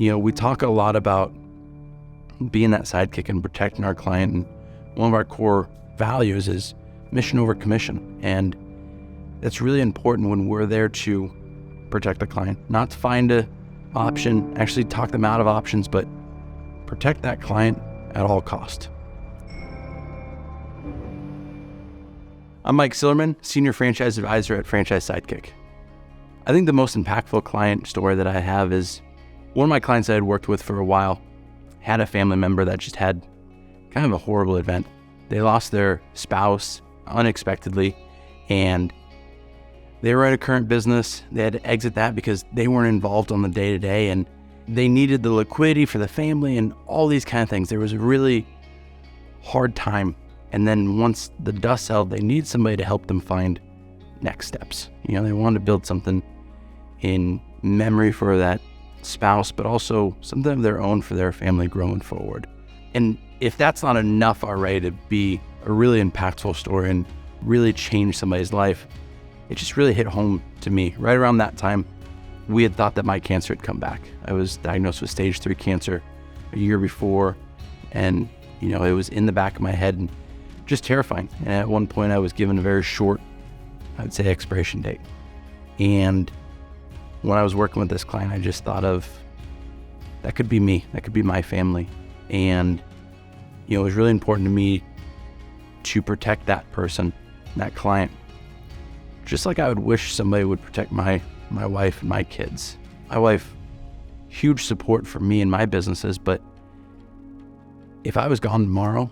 We talk a lot about being that sidekick and protecting our client. And one of our core values is mission over commission. And that's really important when we're there to protect the client, not to find an option, actually talk them out of options, but protect that client at all cost. I'm Mike Silverman, Senior Franchise Advisor at Franchise Sidekick. I think the most impactful client story that I have is one of my clients I had worked with for a while had a family member that just had kind of a horrible event. They lost their spouse unexpectedly, and they were at a current business. They had to exit that because they weren't involved on the day-to-day, and they needed the liquidity for the family and all these kind of things. There was a really hard time. And then once the dust settled, they needed somebody to help them find next steps. They wanted to build something in memory for that spouse, but also something of their own for their family growing forward. And if that's not enough already to be a really impactful story and really change somebody's life, it just really hit home to me. Right around that time, we had thought that my cancer had come back. I was diagnosed with stage 3 cancer a year before, and it was in the back of my head and just terrifying. And at one point I was given a very short, I would say, expiration date. And when I was working with this client, I just thought of, that could be me, that could be my family. And it was really important to me to protect that person, that client, just like I would wish somebody would protect my wife and my kids. My wife, huge support for me and my businesses, but if I was gone tomorrow,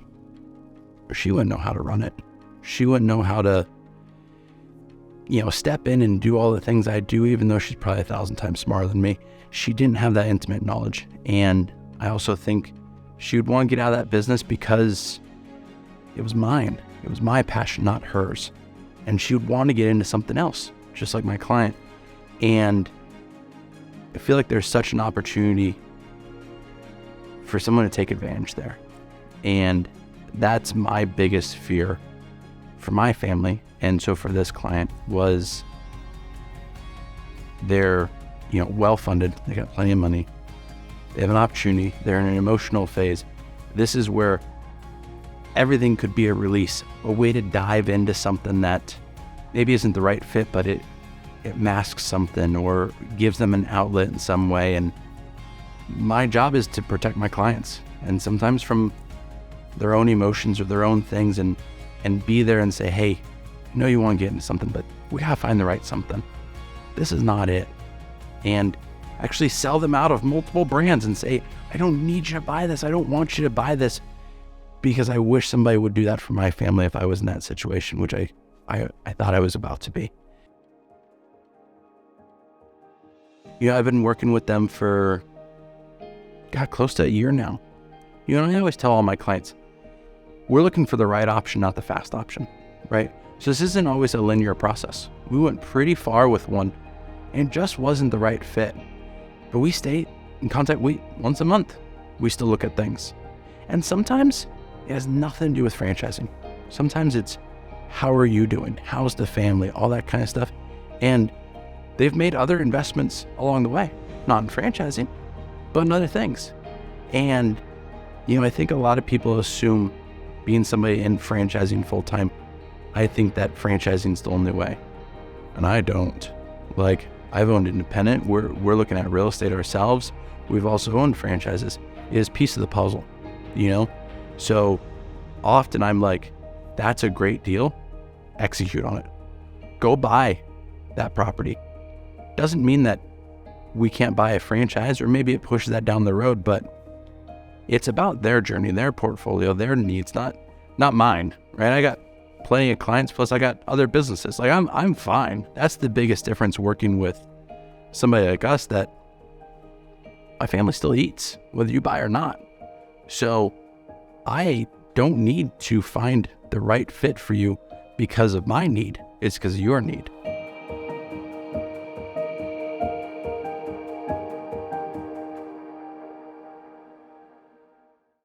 she wouldn't know how to run it. She wouldn't know how to, step in and do all the things I do, even though she's probably 1,000 times smarter than me. She didn't have that intimate knowledge. And I also think she would want to get out of that business because it was mine. It was my passion, not hers. And she would want to get into something else, just like my client. And I feel like there's such an opportunity for someone to take advantage there. And that's my biggest fear for my family. And so for this client was they're, well-funded. They got plenty of money. They have an opportunity. They're in an emotional phase. This is where everything could be a release, a way to dive into something that maybe isn't the right fit, but it masks something or gives them an outlet in some way. And my job is to protect my clients, and sometimes from their own emotions or their own things, and be there and say, hey, I know you want to get into something, but we gotta find the right something. This is not it. And actually sell them out of multiple brands and say, I don't need you to buy this. I don't want you to buy this, because I wish somebody would do that for my family if I was in that situation, which I thought I was about to be. I've been working with them for, close to a year now. I always tell all my clients, we're looking for the right option, not the fast option, right? So this isn't always a linear process. We went pretty far with one and it just wasn't the right fit. But we stay in contact once a month. We still look at things. And sometimes it has nothing to do with franchising. Sometimes it's, how are you doing? How's the family? All that kind of stuff. And they've made other investments along the way, not in franchising, but in other things. And, I think a lot of people assume being somebody in franchising full-time, I think that franchising is the only way. And I don't. I've owned independent. We're looking at real estate ourselves. We've also owned franchises. It is a piece of the puzzle, So often I'm like, that's a great deal. Execute on it. Go buy that property. Doesn't mean that we can't buy a franchise, or maybe it pushes that down the road, but it's about their journey, their portfolio, their needs, not mine, right? I got plenty of clients, plus I got other businesses. I'm fine. That's the biggest difference working with somebody like us, that my family still eats, whether you buy or not. So I don't need to find the right fit for you because of my need. It's because of your need.